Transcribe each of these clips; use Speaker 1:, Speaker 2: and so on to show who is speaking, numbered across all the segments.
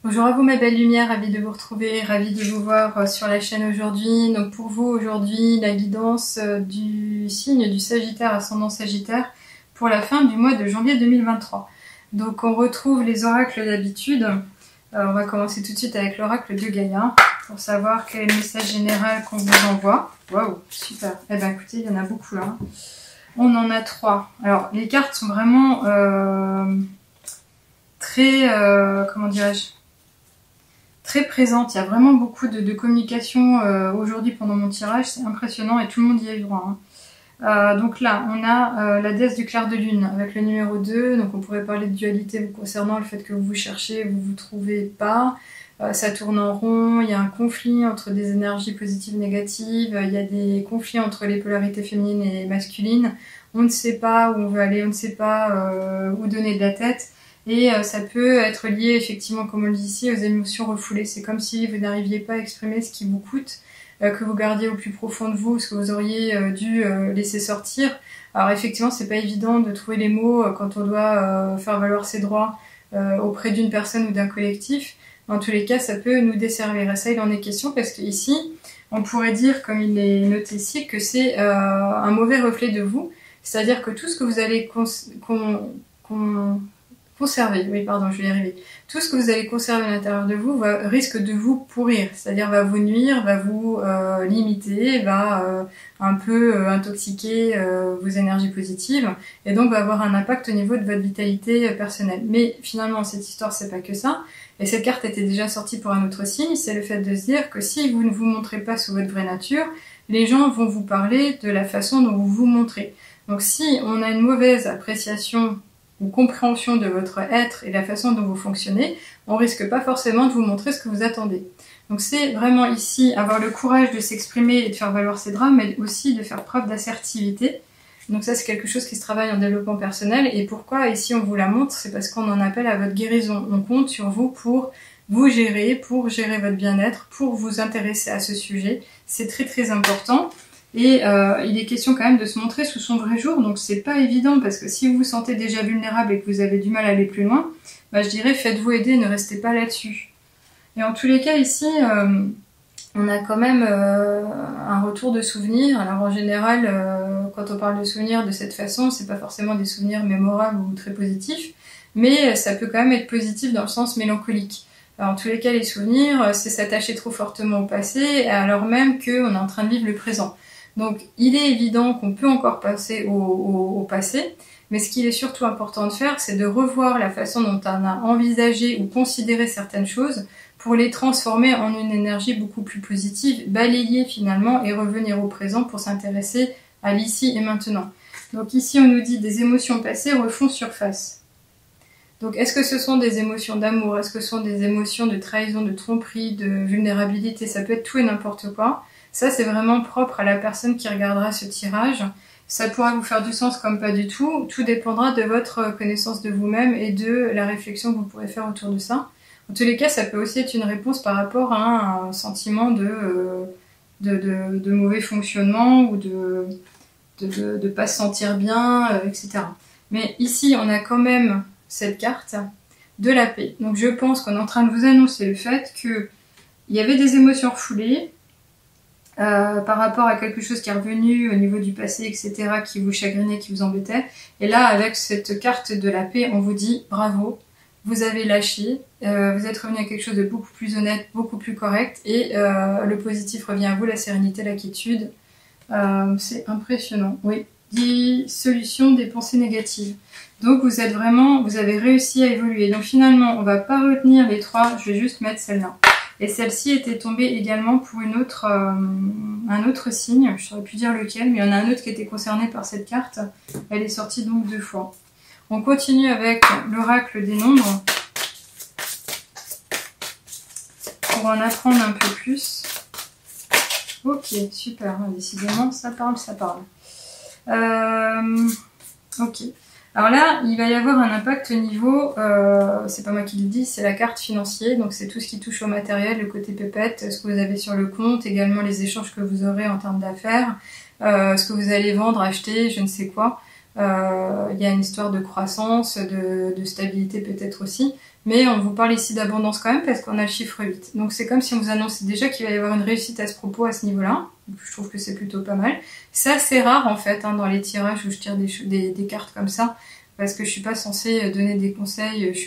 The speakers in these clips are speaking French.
Speaker 1: Bonjour à vous ma belle lumière, ravie de vous retrouver, ravie de vous voir sur la chaîne aujourd'hui. Donc pour vous aujourd'hui, la guidance du signe du Sagittaire, ascendant Sagittaire, pour la fin du mois de janvier 2023. Donc on retrouve les oracles d'habitude. On va commencer tout de suite avec l'oracle de Gaïa, pour savoir quel est le message général qu'on vous envoie. Waouh, super. Eh bien écoutez, il y en a beaucoup là. On en a 3. Alors les cartes sont vraiment très, comment dirais-je, très présente, il y a vraiment beaucoup de communication aujourd'hui pendant mon tirage, c'est impressionnant et tout le monde y a eu droit. Hein. Donc là, on a la déesse du clair de lune avec le numéro 2, donc on pourrait parler de dualité vous concernant, le fait que vous vous cherchez, vous vous trouvez pas, ça tourne en rond, il y a un conflit entre des énergies positives et négatives, il y a des conflits entre les polarités féminines et masculines, on ne sait pas où on veut aller, on ne sait pas où donner de la tête. Et ça peut être lié effectivement, comme on le dit ici, aux émotions refoulées. C'est comme si vous n'arriviez pas à exprimer ce qui vous coûte, que vous gardiez au plus profond de vous, ce que vous auriez dû laisser sortir. Alors effectivement, c'est pas évident de trouver les mots quand on doit faire valoir ses droits auprès d'une personne ou d'un collectif. Dans tous les cas, ça peut nous desservir. Et ça, il en est question parce qu'ici, on pourrait dire, comme il est noté ici, que c'est un mauvais reflet de vous. C'est-à-dire que tout ce que vous allez conserver, oui pardon, je vais y arriver. Tout ce que vous allez conserver à l'intérieur de vous risque de vous pourrir, c'est-à-dire va vous nuire, va vous limiter, va un peu intoxiquer vos énergies positives et donc va avoir un impact au niveau de votre vitalité personnelle. Mais finalement, cette histoire, c'est pas que ça. Et cette carte était déjà sortie pour un autre signe, c'est le fait de se dire que si vous ne vous montrez pas sous votre vraie nature, les gens vont vous parler de la façon dont vous vous montrez. Donc si on a une mauvaise appréciation ou compréhension de votre être et la façon dont vous fonctionnez, on risque pas forcément de vous montrer ce que vous attendez. Donc c'est vraiment ici avoir le courage de s'exprimer et de faire valoir ses droits, mais aussi de faire preuve d'assertivité. Donc ça c'est quelque chose qui se travaille en développement personnel. Et pourquoi ici on vous la montre, c'est parce qu'on en appelle à votre guérison. On compte sur vous pour vous gérer, pour gérer votre bien-être, pour vous intéresser à ce sujet. C'est très très important. Et il est question quand même de se montrer sous son vrai jour, donc c'est pas évident parce que si vous vous sentez déjà vulnérable et que vous avez du mal à aller plus loin, bah je dirais faites-vous aider, ne restez pas là-dessus. Et en tous les cas ici, on a quand même un retour de souvenirs. Alors en général, quand on parle de souvenirs de cette façon, c'est pas forcément des souvenirs mémorables ou très positifs, mais ça peut quand même être positif dans le sens mélancolique. Alors, en tous les cas, les souvenirs, c'est s'attacher trop fortement au passé, alors même qu'on est en train de vivre le présent. Donc il est évident qu'on peut encore passer au passé, mais ce qu'il est surtout important de faire, c'est de revoir la façon dont on a envisagé ou considéré certaines choses pour les transformer en une énergie beaucoup plus positive, balayer finalement et revenir au présent pour s'intéresser à l'ici et maintenant. Donc ici on nous dit des émotions passées refont surface. Donc est-ce que ce sont des émotions d'amour, est-ce que ce sont des émotions de trahison, de tromperie, de vulnérabilité, ça peut être tout et n'importe quoi. Ça, c'est vraiment propre à la personne qui regardera ce tirage. Ça pourra vous faire du sens comme pas du tout. Tout dépendra de votre connaissance de vous-même et de la réflexion que vous pourrez faire autour de ça. En tous les cas, ça peut aussi être une réponse par rapport à un sentiment de mauvais fonctionnement ou de pas se sentir bien, etc. Mais ici, on a quand même cette carte de la paix. Donc je pense qu'on est en train de vous annoncer le fait qu'il y avait des émotions refoulées, par rapport à quelque chose qui est revenu au niveau du passé, etc., qui vous chagrinait, qui vous embêtait. Et là, avec cette carte de la paix, on vous dit bravo, vous avez lâché, vous êtes revenu à quelque chose de beaucoup plus honnête, beaucoup plus correct, et le positif revient à vous, la sérénité, la quiétude. C'est impressionnant, oui. Dissolution des pensées négatives. Donc vous avez réussi à évoluer. Donc finalement, on va pas retenir les 3, je vais juste mettre celle-là. Et celle-ci était tombée également pour un autre signe, je ne saurais plus dire lequel, mais il y en a un autre qui était concerné par cette carte. Elle est sortie donc 2 fois. On continue avec l'oracle des nombres pour en apprendre un peu plus. Ok, super, décidément, ça parle, ça parle. Ok. Alors là, il va y avoir un impact au niveau, c'est pas moi qui le dis, c'est la carte financière, donc c'est tout ce qui touche au matériel, le côté pépette, ce que vous avez sur le compte, également les échanges que vous aurez en termes d'affaires, ce que vous allez vendre, acheter, je ne sais quoi. Il y a une histoire de croissance, de stabilité peut-être aussi. Mais on vous parle ici d'abondance quand même parce qu'on a le chiffre 8. Donc c'est comme si on vous annonçait déjà qu'il va y avoir une réussite à ce propos, à ce niveau-là. Je trouve que c'est plutôt pas mal. C'est assez rare en fait dans les tirages où je tire des cartes comme ça. Parce que je suis pas censée donner des conseils, je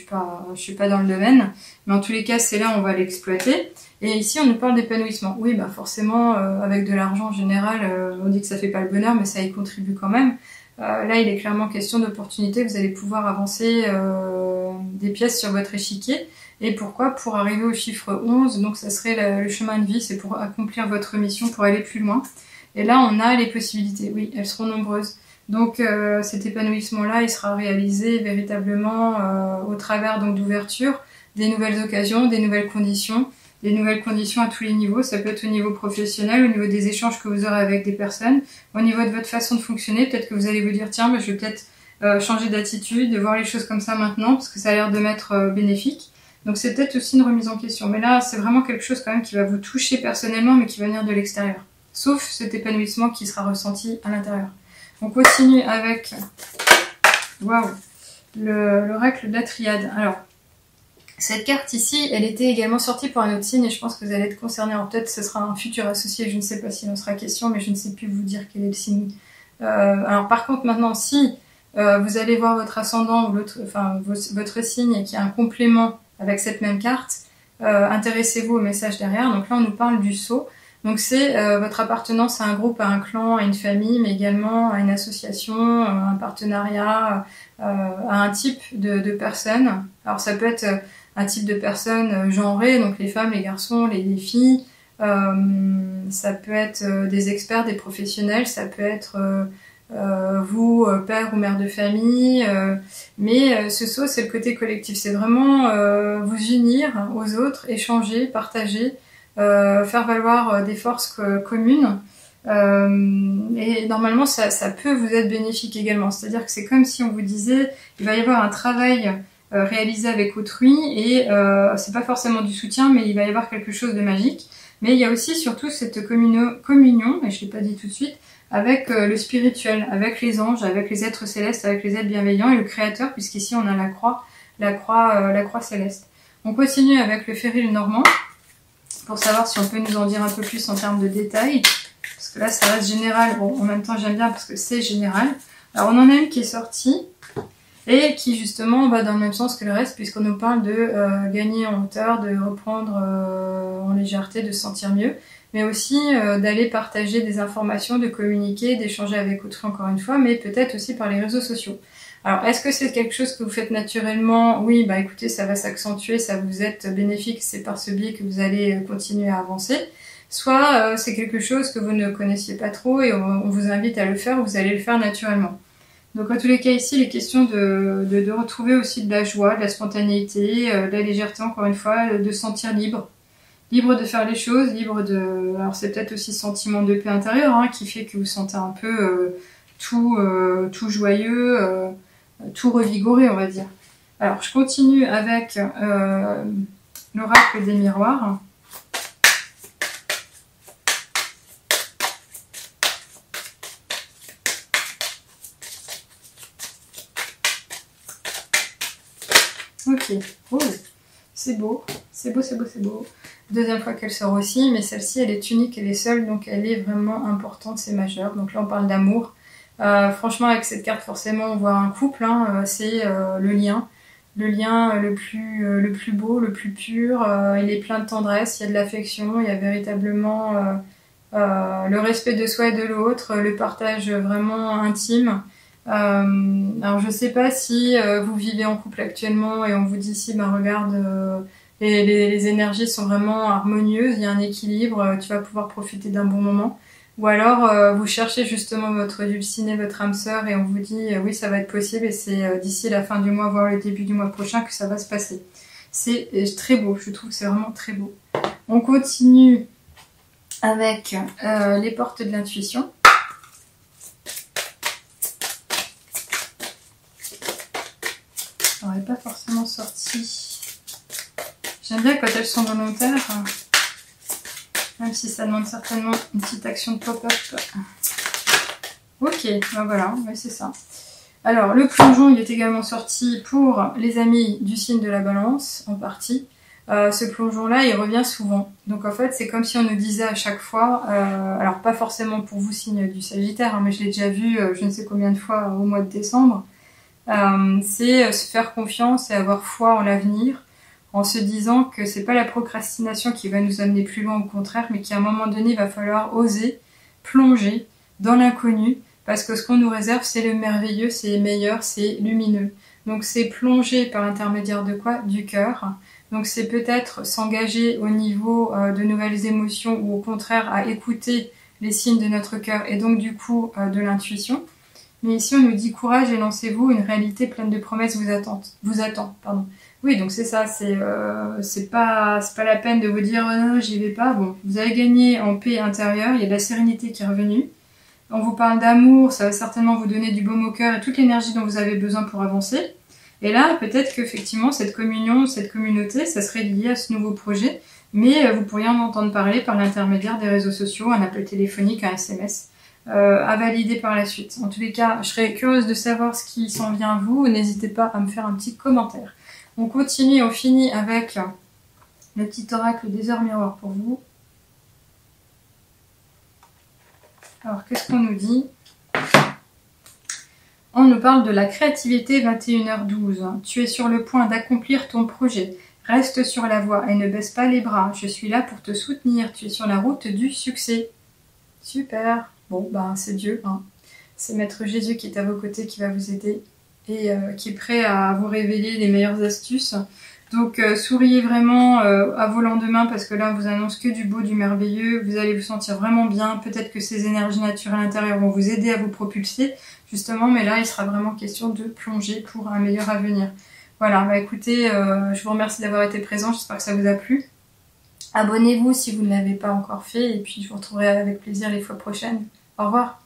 Speaker 1: suis pas dans le domaine. Mais en tous les cas, c'est là on va l'exploiter. Et ici, on nous parle d'épanouissement. Oui, bah forcément, avec de l'argent en général, on dit que ça fait pas le bonheur, mais ça y contribue quand même. Là, il est clairement question d'opportunité. Vous allez pouvoir avancer des pièces sur votre échiquier. Et pourquoi? Pour arriver au chiffre 11. Donc, ça serait le chemin de vie. C'est pour accomplir votre mission, pour aller plus loin. Et là, on a les possibilités. Oui, elles seront nombreuses. Donc, cet épanouissement-là, il sera réalisé véritablement au travers donc d'ouverture, des nouvelles occasions, des nouvelles conditions à tous les niveaux. Ça peut être au niveau professionnel, au niveau des échanges que vous aurez avec des personnes, au niveau de votre façon de fonctionner. Peut-être que vous allez vous dire, tiens, bah, je vais peut-être changer d'attitude, de voir les choses comme ça maintenant, parce que ça a l'air de m'être bénéfique. Donc c'est peut-être aussi une remise en question. Mais là, c'est vraiment quelque chose quand même qui va vous toucher personnellement, mais qui va venir de l'extérieur. Sauf cet épanouissement qui sera ressenti à l'intérieur. On continue avec waouh, l'oracle de la triade. Alors, cette carte ici, elle était également sortie pour un autre signe et je pense que vous allez être concernés. Alors peut-être ce sera un futur associé, je ne sais pas s'il en sera question, mais je ne sais plus vous dire quel est le signe. Alors par contre maintenant, si vous allez voir votre ascendant ou votre signe qui a un complément avec cette même carte, intéressez-vous au message derrière. Donc là on nous parle du sceau. Donc c'est votre appartenance à un groupe, à un clan, à une famille, mais également à une association, un partenariat, à un type de personnes. Alors ça peut être un type de personnes genrées, donc les femmes, les garçons, les filles. Ça peut être des experts, des professionnels, ça peut être vous, père ou mère de famille. Mais ce sceau, c'est le côté collectif. C'est vraiment vous unir aux autres, échanger, partager. Faire valoir des forces communes et normalement ça peut vous être bénéfique également, c'est-à-dire que c'est comme si on vous disait il va y avoir un travail réalisé avec autrui et c'est pas forcément du soutien mais il va y avoir quelque chose de magique, mais il y a aussi surtout cette communion, et je l'ai pas dit tout de suite, avec le spirituel, avec les anges, avec les êtres célestes, avec les êtres bienveillants et le créateur, puisqu'ici on a la croix céleste. On continue avec le Féril normand pour savoir si on peut nous en dire un peu plus en termes de détails. Parce que là, ça reste général. Bon, en même temps, j'aime bien parce que c'est général. Alors, on en a une qui est sortie et qui, justement, va dans le même sens que le reste puisqu'on nous parle de gagner en hauteur, de reprendre en légèreté, de se sentir mieux. Mais aussi d'aller partager des informations, de communiquer, d'échanger avec autrui encore une fois, mais peut-être aussi par les réseaux sociaux. Alors, est-ce que c'est quelque chose que vous faites naturellement? Oui, bah écoutez, ça va s'accentuer, ça vous est bénéfique, c'est par ce biais que vous allez continuer à avancer. Soit c'est quelque chose que vous ne connaissiez pas trop et on vous invite à le faire, vous allez le faire naturellement. Donc en tous les cas ici, il est question de retrouver aussi de la joie, de la spontanéité, de la légèreté encore une fois, de se sentir libre. Libre de faire les choses, libre de... Alors c'est peut-être aussi ce sentiment de paix intérieure hein, qui fait que vous sentez un peu tout joyeux, tout revigoré, on va dire. Alors, je continue avec l'oracle des miroirs. Ok. Oh, c'est beau. C'est beau, c'est beau, c'est beau. Deuxième fois qu'elle sort aussi, mais celle-ci, elle est unique, elle est seule, donc elle est vraiment importante, c'est majeur. Donc là, on parle d'amour. Franchement, avec cette carte, forcément, on voit un couple, hein, c'est le lien le plus beau, le plus pur. Il est plein de tendresse, il y a de l'affection, il y a véritablement le respect de soi et de l'autre, le partage vraiment intime. Alors, je sais pas si vous vivez en couple actuellement et on vous dit ici, ben regarde, les énergies sont vraiment harmonieuses, il y a un équilibre, tu vas pouvoir profiter d'un bon moment. Ou alors vous cherchez justement votre dulciné, votre âme sœur et on vous dit oui ça va être possible et c'est d'ici la fin du mois voire le début du mois prochain que ça va se passer. C'est très beau, je trouve que c'est vraiment très beau. On continue avec les portes de l'intuition. Alors elle n'est pas forcément sortie. J'aime bien quand elles sont volontaires. Même si ça demande certainement une petite action de pop-up. Ok, ben voilà, ouais, c'est ça. Alors, le plongeon, il est également sorti pour les amis du signe de la balance, en partie. Ce plongeon-là, il revient souvent. Donc en fait, c'est comme si on nous disait à chaque fois, alors pas forcément pour vous, signe du Sagittaire, hein, mais je l'ai déjà vu je ne sais combien de fois au mois de décembre, c'est se faire confiance et avoir foi en l'avenir, en se disant que c'est pas la procrastination qui va nous amener plus loin, au contraire, mais qu'à un moment donné, il va falloir oser plonger dans l'inconnu, parce que ce qu'on nous réserve, c'est le merveilleux, c'est le meilleur, c'est lumineux. Donc c'est plonger par l'intermédiaire de quoi? Du cœur. Donc c'est peut-être s'engager au niveau de nouvelles émotions, ou au contraire à écouter les signes de notre cœur et donc du coup de l'intuition. Mais ici on nous dit courage et lancez-vous, une réalité pleine de promesses vous attend. Pardon. Oui, donc c'est ça, c'est pas la peine de vous dire oh non, j'y vais pas. Bon, vous avez gagné en paix intérieure, il y a de la sérénité qui est revenue. On vous parle d'amour, ça va certainement vous donner du baume au cœur et toute l'énergie dont vous avez besoin pour avancer. Et là, peut-être qu'effectivement, cette communion, cette communauté, ça serait lié à ce nouveau projet, mais vous pourriez en entendre parler par l'intermédiaire des réseaux sociaux, un appel téléphonique, un SMS, à valider par la suite. En tous les cas, je serais curieuse de savoir ce qui s'en vient à vous, n'hésitez pas à me faire un petit commentaire. On continue, on finit avec le petit oracle des heures miroirs pour vous. Alors, qu'est-ce qu'on nous dit ? On nous parle de la créativité, 21h12. Tu es sur le point d'accomplir ton projet. Reste sur la voie et ne baisse pas les bras. Je suis là pour te soutenir. Tu es sur la route du succès. Super. Bon, ben c'est Dieu. Hein. C'est Maître Jésus qui est à vos côtés, qui va vous aider et qui est prêt à vous révéler les meilleures astuces. Donc souriez vraiment à vos lendemains, parce que là on vous annonce que du beau, du merveilleux. Vous allez vous sentir vraiment bien. Peut-être que ces énergies naturelles intérieures vont vous aider à vous propulser justement, mais là il sera vraiment question de plonger pour un meilleur avenir. Voilà, bah écoutez, je vous remercie d'avoir été présent, j'espère que ça vous a plu. Abonnez-vous si vous ne l'avez pas encore fait, et puis je vous retrouverai avec plaisir les fois prochaines. Au revoir.